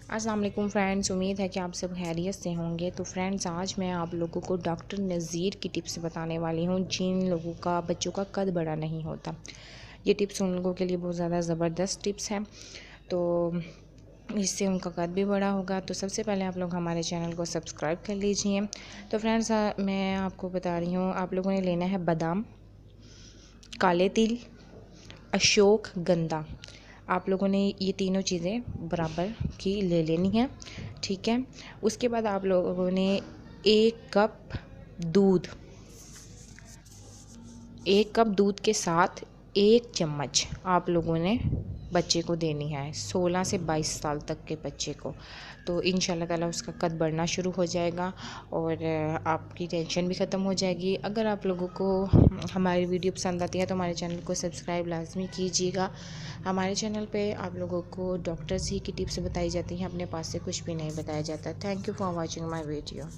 अस्सलाम वालेकुम फ्रेंड्स, उम्मीद है कि आप सब खैरियत से होंगे। तो फ्रेंड्स, आज मैं आप लोगों को डॉक्टर नज़ीर की टिप्स बताने वाली हूँ जिन लोगों का बच्चों का कद बड़ा नहीं होता। ये टिप्स उन लोगों के लिए बहुत ज़्यादा ज़बरदस्त टिप्स हैं, तो इससे उनका कद भी बड़ा होगा। तो सबसे पहले आप लोग हमारे चैनल को सब्सक्राइब कर लीजिए। तो फ्रेंड्स, मैं आपको बता रही हूँ, आप लोगों ने लेना है बादाम, काले तिल, अशोक गंधा। आप लोगों ने ये तीनों चीज़ें बराबर की ले लेनी है, ठीक है। उसके बाद आप लोगों ने दूध एक कप दूध के साथ 1 चम्मच आप लोगों ने बच्चे को देनी है, 16 से 22 साल तक के बच्चे को। तो इंशाल्लाह ताला उसका कद बढ़ना शुरू हो जाएगा और आपकी टेंशन भी ख़त्म हो जाएगी। अगर आप लोगों को हमारी वीडियो पसंद आती है तो हमारे चैनल को सब्सक्राइब लाजमी कीजिएगा। हमारे चैनल पे आप लोगों को डॉक्टर्स ही की टिप्स बताई जाती हैं, अपने पास से कुछ भी नहीं बताया जाता। Thank you for watching my video.